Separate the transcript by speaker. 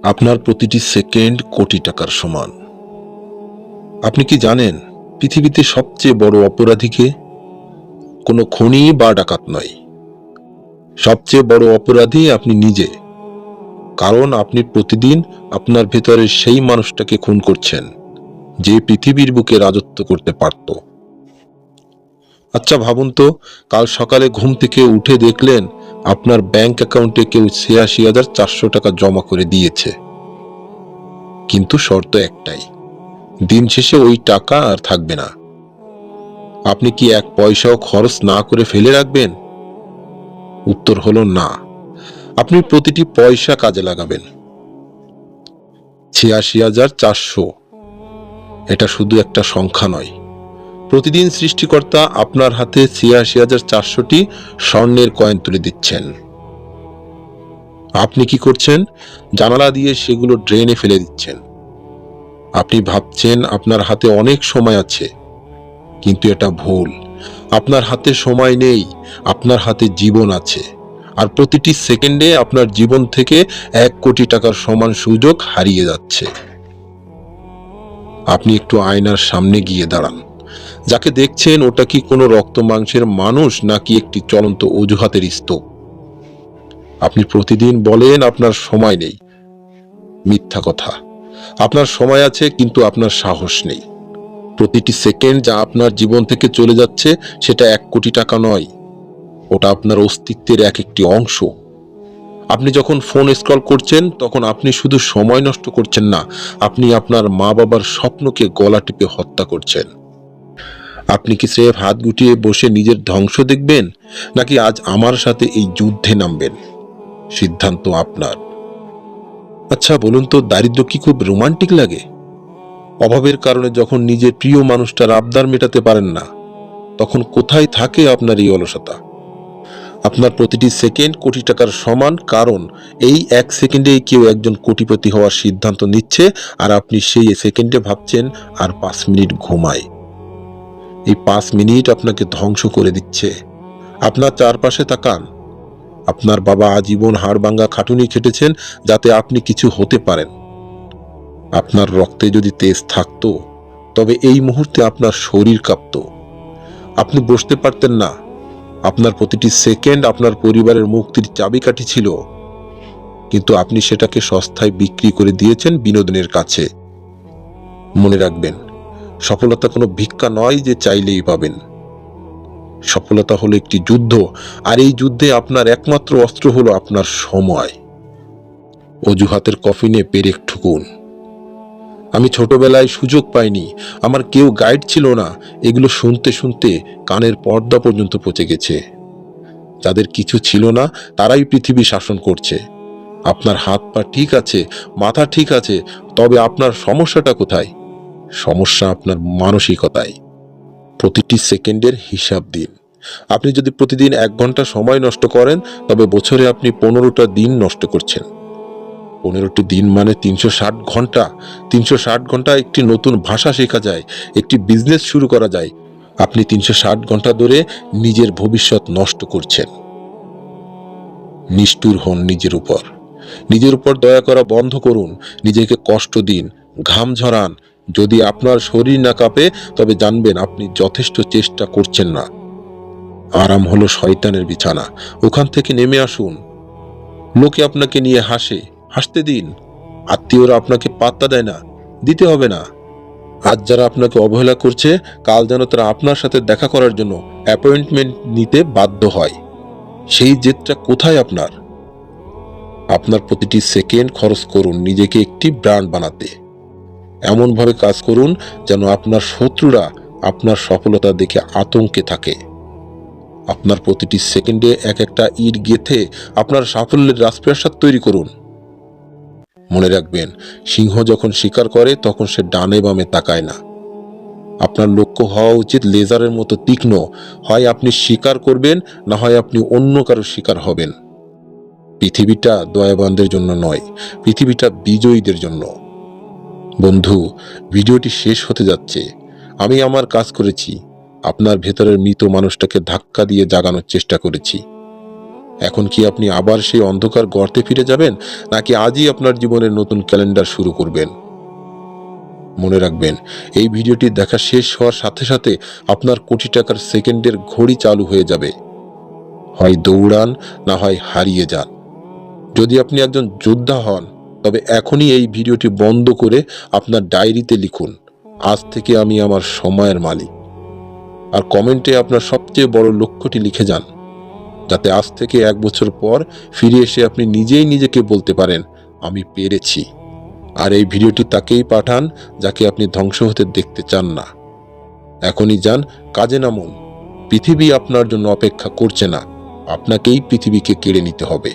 Speaker 1: আপনার প্রতিটি সেকেন্ড কোটি টাকার সমান। আপনি কি জানেন পৃথিবীতে সবচেয়ে বড় অপরাধীকে? কোনো খুনি বা ডাকাত নয়, সবচেয়ে বড় অপরাধী আপনি নিজে। কারণ আপনি প্রতিদিন আপনার ভেতরের সেই মানুষটাকে খুন করছেন যে পৃথিবীর বুকে রাজত্ব করতে পারত। আচ্ছা ভাবুন তো, কাল সকালে ঘুম থেকে উঠে দেখলেন আপনার ব্যাংক অ্যাকাউন্টে কেউ ৮৬,৪০০ টাকা জমা করে দিয়েছে, কিন্তু শর্ত একটাই, দিন শেষে ওই টাকা আর থাকবে না। আপনি কি এক পয়সাও খরচ না করে ফেলে রাখবেন? উত্তর হলো না। আপনি প্রতিটি পয়সা কাজে লাগাবেন। ৮৬,৪০০ এটা শুধু একটা সংখ্যা নয়। প্রতিদিন সৃষ্টিকর্তা আপনার হাতে ৮৬,৪০০টি স্বর্ণের কয়েন তুলে দিচ্ছেন। আপনি কি করছেন? জানালা দিয়ে সেগুলো ড্রেনে ফেলে দিচ্ছেন। আপনি ভাবছেন আপনার হাতে অনেক সময় আছে, কিন্তু এটা ভুল। আপনার হাতে সময় নেই, আপনার হাতে জীবন আছে। আর প্রতিটি সেকেন্ডে আপনার জীবন থেকে ১ কোটি টাকার সমান সুযোগ হারিয়ে যাচ্ছে। আপনি একটু আয়নার সামনে গিয়ে দাঁড়ান। যাকে দেখছেন ওটা কি কোনো রক্ত মাংসের মানুষ, নাকি একটি চলন্ত অজুহাতের স্তূপ? আপনি প্রতিদিন বলেন আপনার সময় নেই। মিথ্যা কথা। আপনার সময় আছে, কিন্তু আপনার সাহস নেই। প্রতিটি সেকেন্ড যা আপনার জীবন থেকে চলে যাচ্ছে সেটা ১ কোটি টাকা নয়, ওটা আপনার অস্তিত্বের একটি অংশ। আপনি যখন ফোন স্ক্রল করছেন তখন আপনি শুধু সময় নষ্ট করছেন না, আপনি আপনার মা বাবার স্বপ্নকে গলা টিপে হত্যা করছেন। আপনি কি স্রেফ হাত গুটিয়ে বসে নিজের ধ্বংস দেখবেন, নাকি আজ আমার সাথে এই যুদ্ধে নামবেন? সিদ্ধান্ত আপনার। আচ্ছা বলুন তো, দারিদ্র্য কি খুব রোমান্টিক লাগে? অভাবের কারণে যখন নিজের প্রিয় মানুষটার আবদার মেটাতে পারেন না, তখন কোথায় থাকে আপনার এই অলসতা? আপনার প্রতিটি সেকেন্ড কোটি টাকার সমান, কারণ এই ১ সেকেন্ডে কেউ একজন কোটিপতি হওয়ার সিদ্ধান্ত নিচ্ছে, আর আপনি সেই সেকেন্ডে ভাবছেন আর ৫ মিনিট ঘুমায়। এই ৫ মিনিট আপনাকে ধ্বংস করে দিচ্ছে। আপনার চারপাশে তাকান। আপনার বাবা আজীবন হাড়ভাঙ্গা খাটুনি খেটেছেন যাতে আপনি কিছু হতে পারেন। আপনার রক্তে যদি তেজ থাকতো, তবে এই মুহূর্তে আপনার শরীর কাঁপত। আপনি বসতে পারতেন না। আপনার প্রতিটি সেকেন্ড আপনার পরিবারের মুক্তির চাবিকাঠি ছিল, কিন্তু আপনি সেটাকে সস্তায় বিক্রি করে দিয়েছেন বিনোদনের কাছে। মনে রাখবেন, সফলতা কোনো ভিক্ষা নয় যে চাইলেই পাবেন। সফলতা হলো একটি যুদ্ধ, আর এই যুদ্ধে আপনার একমাত্র অস্ত্র হলো আপনার সময়। অজুহাতের কফিনে পেরেক ঠুকুন। আমি ছোটবেলায় সুযোগ পাইনি, আমার কেউ গাইড ছিল না, এগুলো শুনতে শুনতে কানের পর্দা পর্যন্ত পচে গেছে। যাদের কিছু ছিল না তারাই পৃথিবী শাসন করছে। আপনার হাত পা ঠিক আছে, মাথা ঠিক আছে, তবে আপনার সমস্যাটা কোথায়? সমস্যা আপনার মানসিকতায়। প্রতিটি সেকেন্ডের হিসাব দিন। আপনি যদি প্রতিদিন ১ ঘন্টা সময় নষ্ট করেন, তবে বছরে আপনি ১৫টা দিন নষ্ট করছেন। ১৫টি দিন মানে ৩৬০ ঘন্টা। ৩৬০ ঘন্টা একটি নতুন ভাষা শেখা যায়, একটি বিজনেস শুরু করা যায়। আপনি ৩৬০ ঘন্টা ধরে নিজের ভবিষ্যৎ নষ্ট করছেন। নিষ্ঠুর হন নিজের উপর। নিজের উপর দয়া করা বন্ধ করুন। নিজেকে কষ্ট দিন, ঘাম ঝরান। যদি আপনার শরীর না কাঁপে, তবে জানবেন আপনি যথেষ্ট চেষ্টা করছেন না। আরাম হলো শয়তানের বিছানা, ওখান থেকে নেমে আসুন। লোকে আপনাকে নিয়ে হাসে, হাসতে দিন। আত্মীয়রা আপনাকে পাত্তা দেয় না, দিতে হবে না। আজ যারা আপনাকে অবহেলা করছে, কাল যেন তারা আপনার সাথে দেখা করার জন্য অ্যাপয়েন্টমেন্ট নিতে বাধ্য হয়। সেই জেদটা কোথায় আপনার? আপনার প্রতিটি সেকেন্ড খরচ করুন নিজেকে একটি ব্র্যান্ড বানাতে। এমনভাবে কাজ করুন যেন আপনার শত্রুরা আপনার সফলতা দেখে আতঙ্কে থাকে। আপনার প্রতিটি সেকেন্ডে একটা ইট গেঁথে আপনার সাফল্যের রাজপ্রাসাদ তৈরি করুন। মনে রাখবেন, সিংহ যখন শিকার করে তখন সে ডানে বামে তাকায় না। আপনার লক্ষ্য হওয়া উচিত লেজারের মতো তীক্ষ্ণ। হয় আপনি শিকার করবেন, না হয় আপনি অন্য কারো শিকার হবেন। পৃথিবীটা দয়াবানদের জন্য নয়, পৃথিবীটা বিজয়ীদের জন্য। বন্ধু, ভিডিওটি শেষ হতে যাচ্ছে। আমি আমার কাজ করেছি, আপনার ভেতরের মৃত মানুষটাকে ধাক্কা দিয়ে জাগানোর চেষ্টা করেছি। এখন কি আপনি আবার সেই অন্ধকার গর্তে ফিরে যাবেন, নাকি আজই আপনার জীবনের নতুন ক্যালেন্ডার শুরু করবেন? মনে রাখবেন, এই ভিডিওটি দেখা শেষ হওয়ার সাথে সাথে আপনার কোটি টাকার সেকেন্ডের ঘড়ি চালু হয়ে যাবে। হয় দৌড়ান, না হয় হারিয়ে যান। যদি আপনি একজন যোদ্ধা হন, তবে এখনই এই ভিডিওটি বন্ধ করে আপনার ডায়েরিতে লিখুন, আজ থেকে আমি আমার সময়ের মালিক। আর কমেন্টে আপনার সবচেয়ে বড় লক্ষ্যটি লিখে যান, যাতে আজ থেকে 1 বছর পর ফিরে এসে আপনি নিজেই নিজেকে বলতে পারেন, আমি পেরেছি। আর এই ভিডিওটি তাকেই পাঠান যাকে আপনি ধ্বংস হতে দেখতে চান না। এখনই যান, কাজে নামুন। পৃথিবী আপনার জন্য অপেক্ষা করছে না, আপনাকেই পৃথিবীকে কেড়ে নিতে হবে।